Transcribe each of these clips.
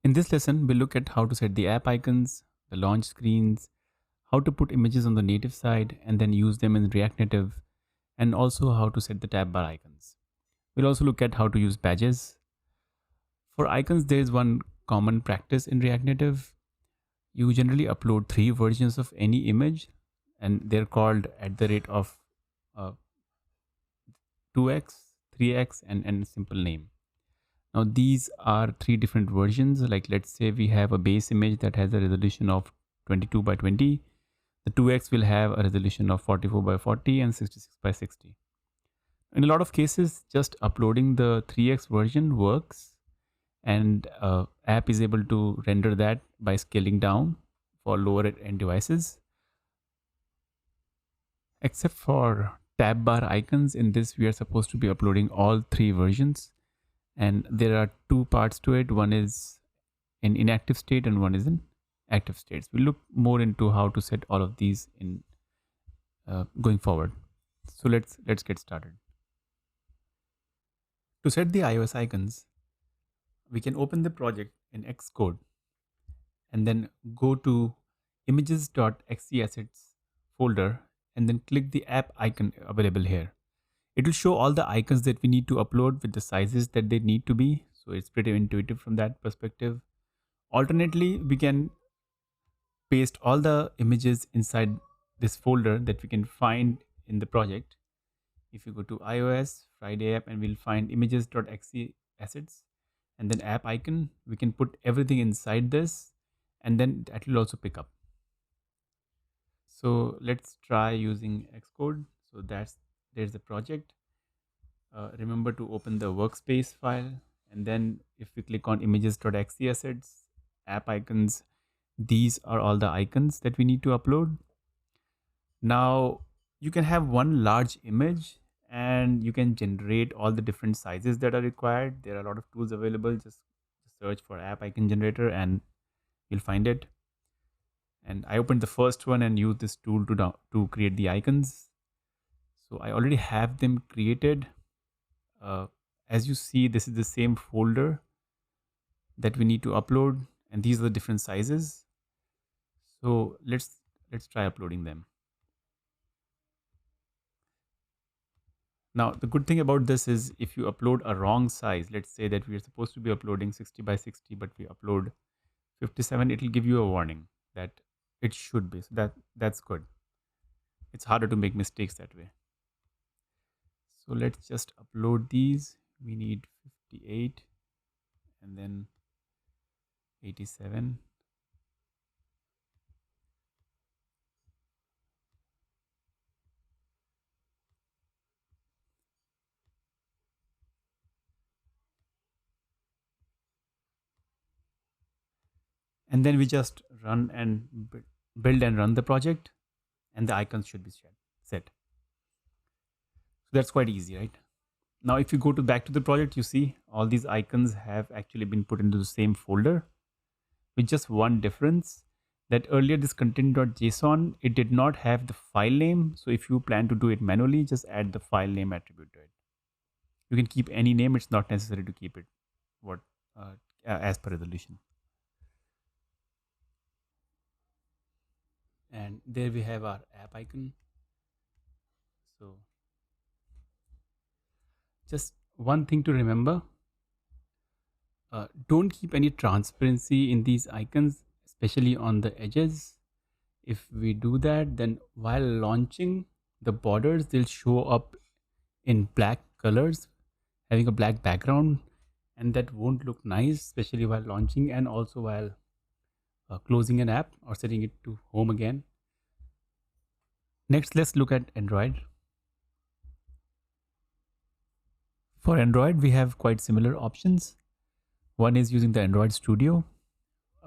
In this lesson, we'll look at how to set the app icons, the launch screens, how to put images on the native side and then use them in React Native, and also how to set the tab bar icons. We'll also look at how to use badges. For icons, there is one common practice in React Native. You generally upload 3 versions of any image, and they're called at the rate of 2x, 3x, and simple name. Now these are 3 different versions. Like let's say we have a base image that has a resolution of 22 by 20. The 2x will have a resolution of 44 by 40 and 66 by 60. In a lot of cases, just uploading the 3x version works, and app is able to render that by scaling down for lower end devices. Except for tab bar icons, in this we are supposed to be uploading all 3 versions, and there are 2 parts to it. One is in inactive state and one is in active states. We'll look more into how to set all of these in going forward. So let's get started. To set the iOS icons, we can open the project in Xcode and then go to images.xe assets folder and then click the app icon available here. It will show all the icons that we need to upload with the sizes that they need to be. So it's pretty intuitive from that perspective. Alternately, we can paste all the images inside this folder that we can find in the project. If you go to iOS, Friday app, and we'll find images.xe assets and then app icon, we can put everything inside this and then that will also pick up. So let's try using Xcode. So there's the project. Remember to open the workspace file, and then if we click on images.xe assets, app icons, these are all the icons that we need to upload. Now you can have one large image and you can generate all the different sizes that are required. There are a lot of tools available. Just search for app icon generator and you'll find it. And I opened the first one and used this tool to create the icons. So I already have them created. As you see, this is the same folder that we need to upload, and these are the different sizes. So let's try uploading them. Now the good thing about this is if you upload a wrong size, let's say that we are supposed to be uploading 60 by 60 but we upload 57, it will give you a warning that it should be. So that's good. It's harder to make mistakes that way. So let's just upload these. We need 58 and then 87. And then we just run and build and run the project, and the icons should be set. So that's quite easy, right? Now if you go back to the project, you see all these icons have actually been put into the same folder, with just one difference, that earlier this content.json, it did not have the file name. So if you plan to do it manually, just add the file name attribute to it. You can keep any name. It's not necessary to keep it as per resolution. And there we have our app icon. So just one thing to remember, don't keep any transparency in these icons, especially on the edges. If we do that, then while launching, the borders, they'll show up in black colors having a black background, and that won't look nice, especially while launching and also while closing an app or setting it to home again. Next, let's look at Android. For Android, we have quite similar options. One is using the Android Studio.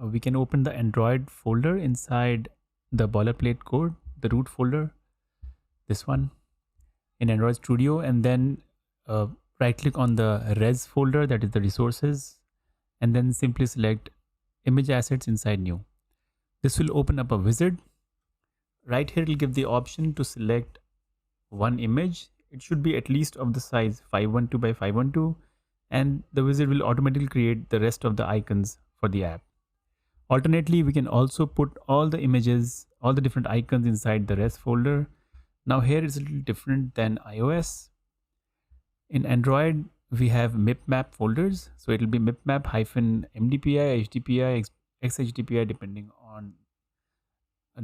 We can open the Android folder inside the boilerplate code, the root folder, this one in Android Studio, and then right click on the res folder, that is the resources, and then simply select image assets inside new. This will open up a wizard. Right here it will give the option to select one image. It should be at least of the size 512 by 512, and the wizard will automatically create the rest of the icons for the app. Alternately, we can also put all the images, all the different icons inside the res folder. Now here is a little different than iOS. In Android, we have mipmap folders. So it'll be mipmap hyphen MDPI, HDPI, XHDPI depending on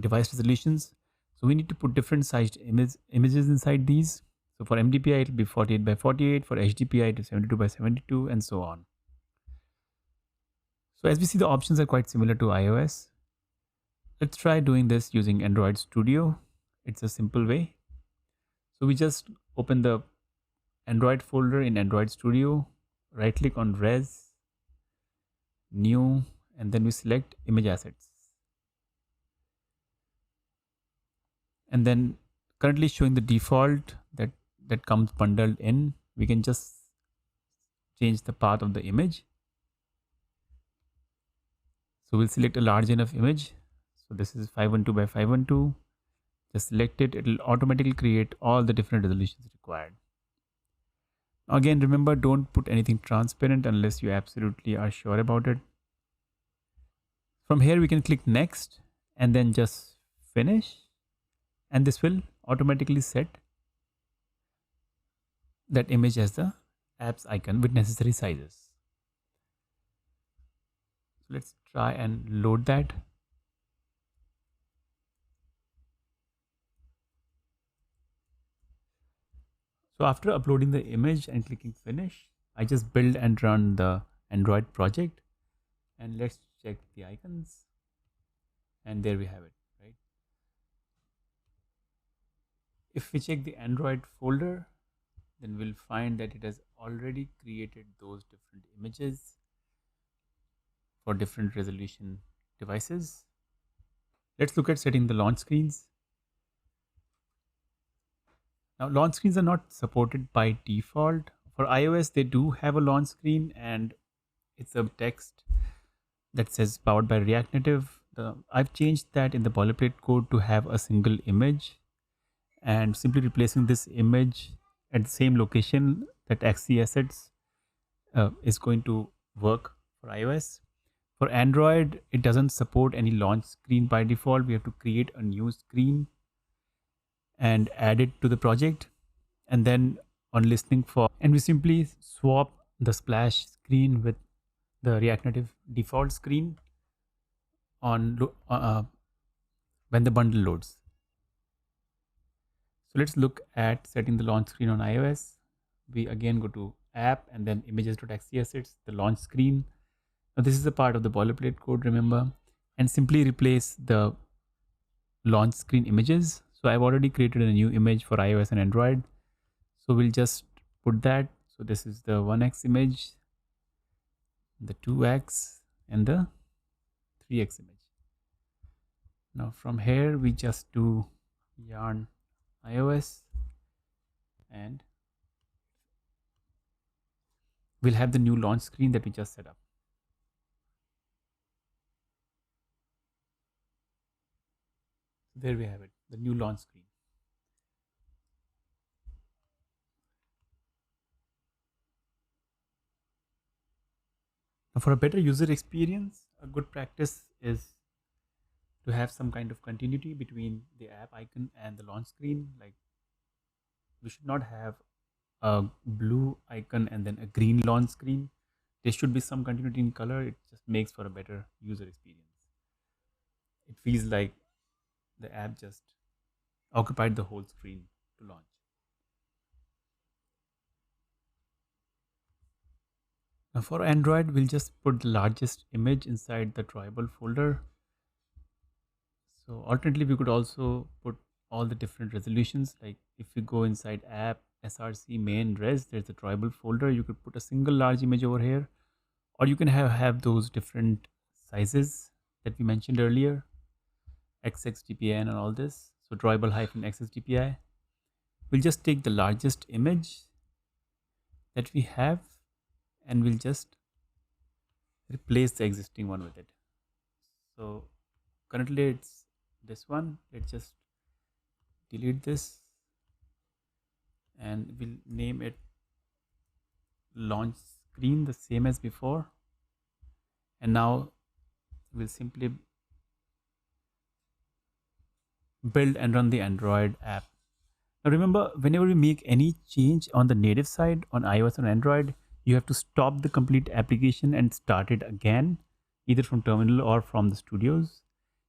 device resolutions. So we need to put different sized images inside these. So for MDPI, it'll be 48 by 48, for HDPI, it is 72 by 72, and so on. So as we see, the options are quite similar to iOS. Let's try doing this using Android Studio. It's a simple way. So we just open the Android folder in Android Studio, right click on Res, New, and then we select Image Assets. And then currently showing the default that comes bundled in. We can just change the path of the image. So we'll select a large enough image. So this is 512 by 512. Just select it. It'll automatically create all the different resolutions required. Again, remember, don't put anything transparent unless you absolutely are sure about it. From here, we can click next and then just finish. And this will automatically set that image as the apps icon with necessary sizes. So let's try and load that. So after uploading the image and clicking finish, I just build and run the Android project, and let's check the icons, and there we have it, right? If we check the Android folder, then we'll find that it has already created those different images for different resolution devices. Let's look at setting the launch screens. Now, launch screens are not supported by default. For iOS, they do have a launch screen, and it's a text that says powered by React Native. I've changed that in the boilerplate code to have a single image, and simply replacing this image at the same location that XC assets is going to work for iOS. For Android, it doesn't support any launch screen by default. We have to create a new screen and add it to the project, and then on listening for, and we simply swap the splash screen with the React Native default screen on when the bundle loads. So let's look at setting the launch screen on iOS. We again go to app and then images.xc assets, the launch screen. Now this is a part of the boilerplate code, remember, and simply replace the launch screen images. So I've already created a new image for iOS and Android. So we'll just put that. So this is the 1x image, the 2x, and the 3x image. Now from here, we just do yarn iOS, and we'll have the new launch screen that we just set up. There we have it, the new launch screen. Now for a better user experience, a good practice is to have some kind of continuity between the app icon and the launch screen. Like, we should not have a blue icon and then a green launch screen. There should be some continuity in color. It just makes for a better user experience. It feels like the app just occupied the whole screen to launch. Now for Android, we'll just put the largest image inside the drawable folder. So alternately, we could also put all the different resolutions. Like if we go inside app, src, main, res, there's a drawable folder. You could put a single large image over here, or you can have those different sizes that we mentioned earlier, XXDPI and all this. So drawable hyphen XXDPI. We'll just take the largest image that we have, and we'll just replace the existing one with it. So currently it's this one. Let's just delete this, and we'll name it launch screen, the same as before, And now we'll simply build and run the Android app. Now remember, whenever we make any change on the native side on iOS or Android, you have to stop the complete application and start it again, either from terminal or from the studios.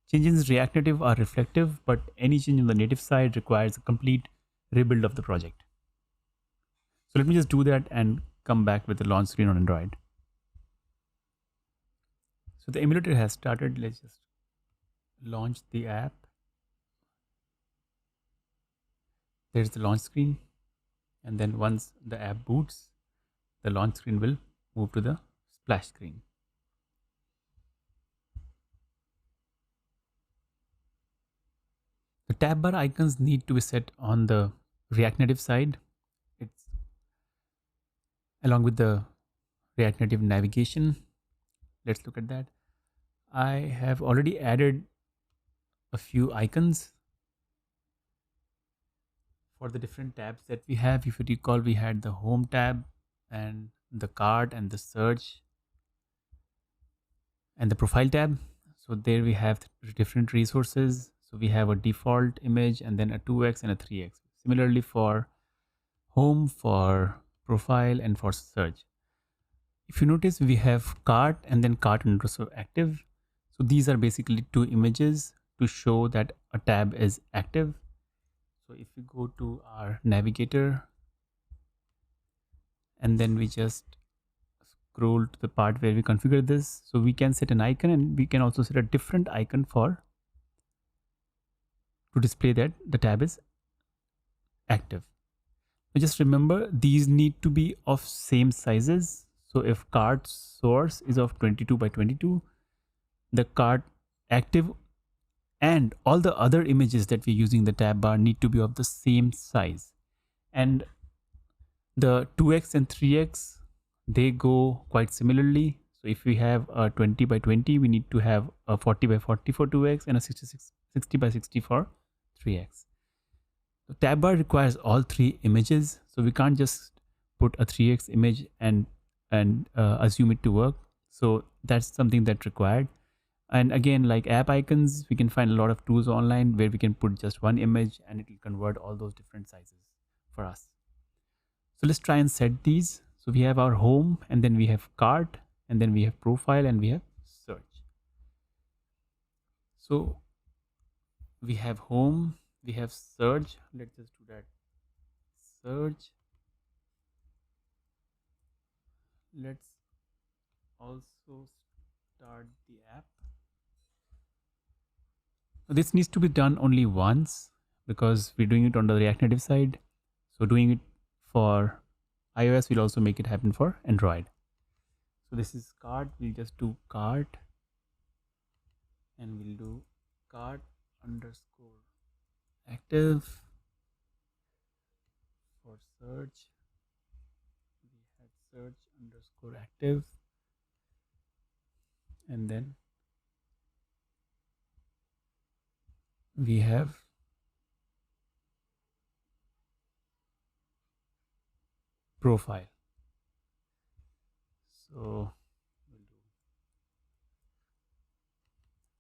Changes in React Native are reflective, but any change on the native side requires a complete rebuild of the project. So let me just do that and come back with the launch screen on Android. So the emulator has started. Let's just launch the app. There's the launch screen. And then once the app boots, the launch screen will move to the splash screen. The tab bar icons need to be set on the React Native side. It's along with the React Native navigation. Let's look at that. I have already added a few icons for the different tabs that we have. If you recall, we had the home tab and the cart and the search and the profile tab. So there we have different resources. So we have a default image and then a 2x and a 3x. Similarly for home, for profile, and for search. If you notice, we have cart and then cart underscore active. So these are basically two images to show that a tab is active. So if we go to our navigator and then we just scroll to the part where we configure this, so we can set an icon and we can also set a different icon for to display that the tab is active. Now just remember, these need to be of same sizes. So if cart source is of 22 by 22, the cart active and all the other images that we're using the tab bar need to be of the same size. And the 2x and 3x, they go quite similarly. So if we have a 20 by 20, we need to have a 40 by 40 for 2x and a 60 by 60 for 3x. The tab bar requires all three images, so we can't just put a 3x image and assume it to work. So that's something that's required. And again, like app icons, we can find a lot of tools online where we can put just one image and it will convert all those different sizes for us. So let's try and set these. So we have our home and then we have cart and then we have profile and we have search. So we have home, we have search. Let's just do that. Search. Let's also start the app. This needs to be done only once because we're doing it on the React Native side. So doing it for iOS will also make it happen for Android. So this is cart. We'll just do cart and we'll do cart underscore active. For search, we had search underscore active, and then we have profile. So we'll do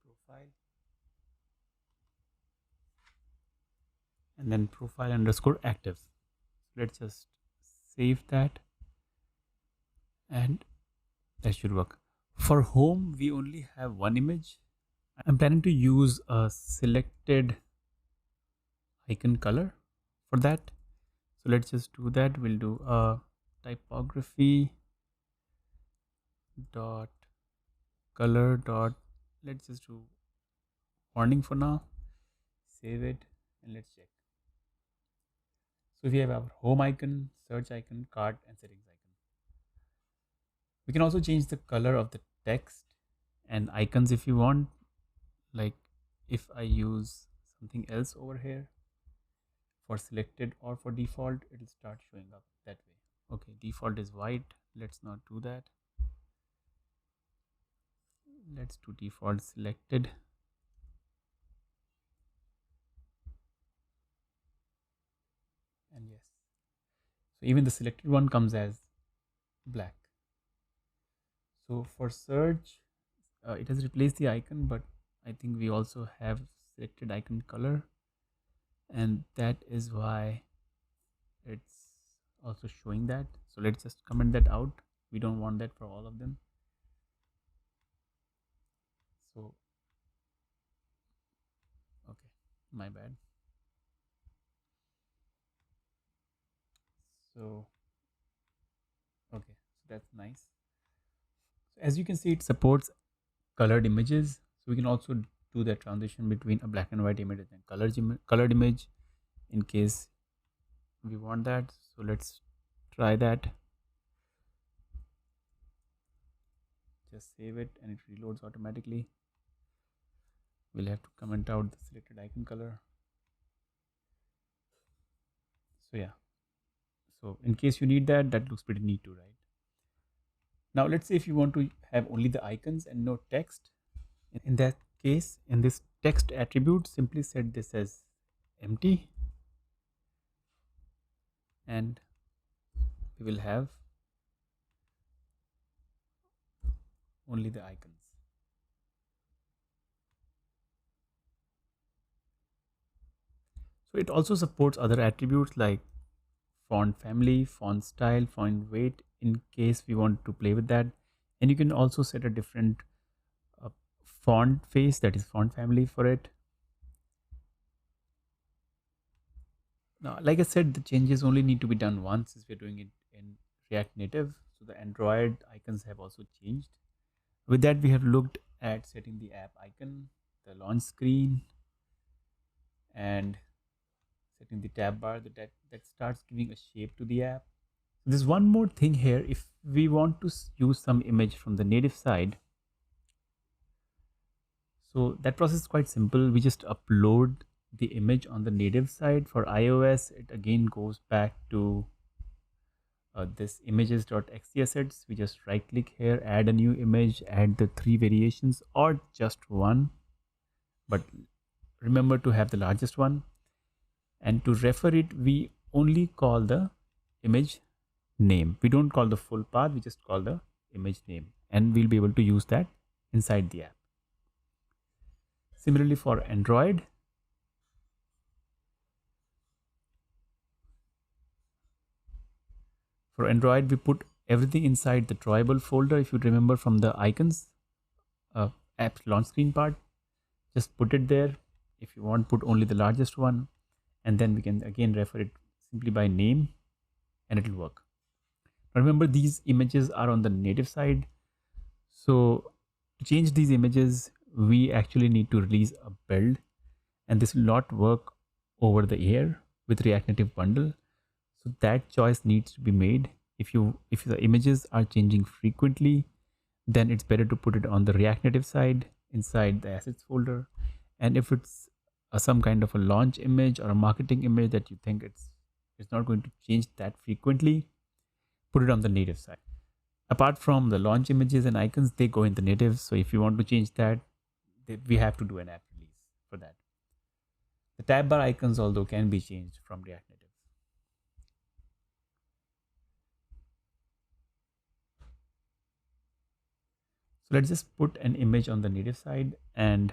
profile and then profile underscore active. Let's just save that and that should work. For home, we only have one image. I'm planning to use a selected icon color for that. So let's just do that. We'll do a typography dot color dot, let's just do warning for now. Save it and let's check. So we have our home icon, search icon, cart, and settings icon. We can also change the color of the text and icons if you want. Like if I use something else over here for selected or for default, it will start showing up that way. Okay, default is white. Let's not do that. Let's do default selected. And yes, so even the selected one comes as black. So for search, It has replaced the icon, but I think we also have selected icon color, and that is why it's also showing that. So let's just comment that out. We don't want that for all of them. So okay, my bad. So okay, so that's nice. So as you can see, it supports colored images. So we can also do that transition between a black and white image and colored image in case we want that. So let's try that. Just save it and it reloads automatically. We'll have to comment out the selected icon color. So yeah, so in case you need that, that looks pretty neat too, right? Now let's say if you want to have only the icons and no text. In that case, in this text attribute, simply set this as empty, and we will have only the icons. So it also supports other attributes like font family, font style, font weight in case we want to play with that. And you can also set a different uh, font face, that is font family, for it. Now, like I said, the changes only need to be done once since we're doing it in React Native. So the Android icons have also changed. With that, we have looked at setting the app icon, the launch screen, and setting the tab bar that starts giving a shape to the app. There's one more thing here. If we want to use some image from the native side, so that process is quite simple. We just upload the image on the native side. For iOS, it again goes back to this images.exe assets. We just right click here, add a new image, add the three variations or just one. But remember to have the largest one. And to refer it, we only call the image name. We don't call the full path, we just call the image name. And we'll be able to use that inside the app. Similarly for Android, we put everything inside the drawable folder. If you remember from the icons, app launch screen part, just put it there. If you want, put only the largest one, and then we can again refer it simply by name and it will work. Now remember, these images are on the native side. So to change these images, we actually need to release a build, and this will not work over the air with React Native bundle. So that choice needs to be made. If the images are changing frequently, then it's better to put it on the React Native side inside the assets folder. And if it's some kind of a launch image or a marketing image that you think it's not going to change that frequently, put it on the native side. Apart from the launch images and icons, they go in the native. So if you want to change that, we have to do an app release for that. The tab bar icons, although, can be changed from React Native. So let's just put an image on the native side and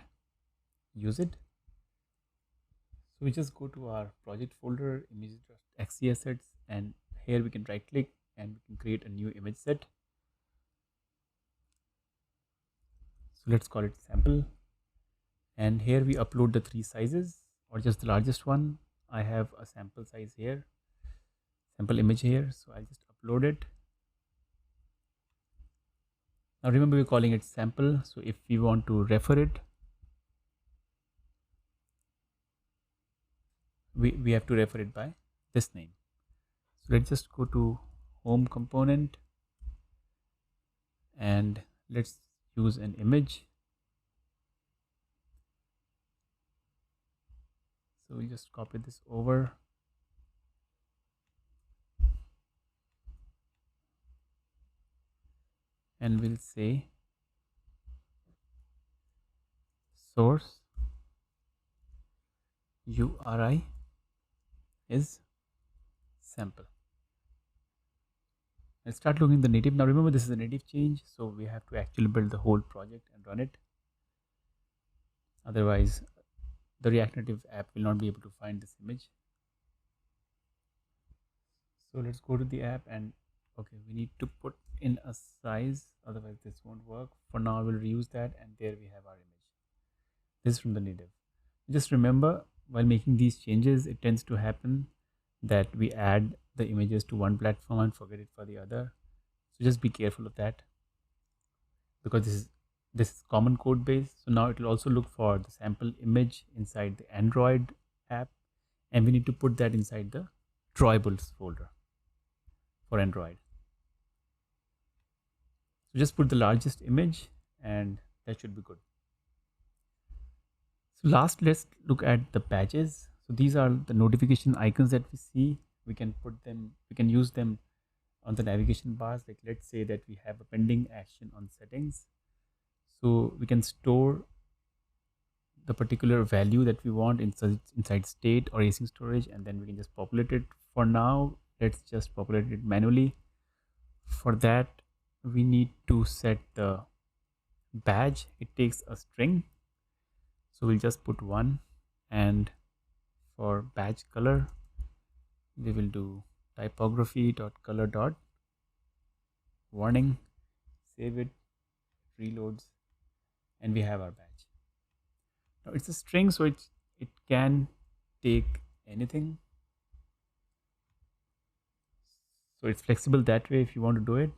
use it. So we just go to our project folder, images.exe assets, and here we can right click and we can create a new image set. So let's call it sample. And here we upload the three sizes or just the largest one. I have a sample size here, sample image here. So I'll just upload it. Now remember, we're calling it sample. So if we want to refer it, we have to refer it by this name. So let's just go to home component and let's use an image. So we just copy this over. And we'll say source URI is sample. Let's start looking at the native. Now remember, this is a native change, so we have to actually build the whole project and run it. Otherwise, the React Native app will not be able to find this image. So let's go to the app and okay, we need to put in a size, otherwise this won't work. For now, we'll reuse that, and there we have our image. This is from the native. Just remember, while making these changes, it tends to happen that we add the images to one platform and forget it for the other. So just be careful of that, because this is common code base. So now it will also look for the sample image inside the Android app, and we need to put that inside the drawables folder for Android. So just put the largest image, and that should be good. So last, let's look at the badges. So these are the notification icons that we see. We can put them, we can use them on the navigation bars. Like let's say that we have a pending action on settings. So we can store the particular value that we want inside state or async storage, and then we can just populate it. For now, let's just populate it manually. For that, we need to set the badge. It takes a string, so we'll just put 1, and for badge color we will do typography dot color dot warning. Save it, reloads, and we have our badge. Now it's a string, so it can take anything, so it's flexible that way if you want to do it.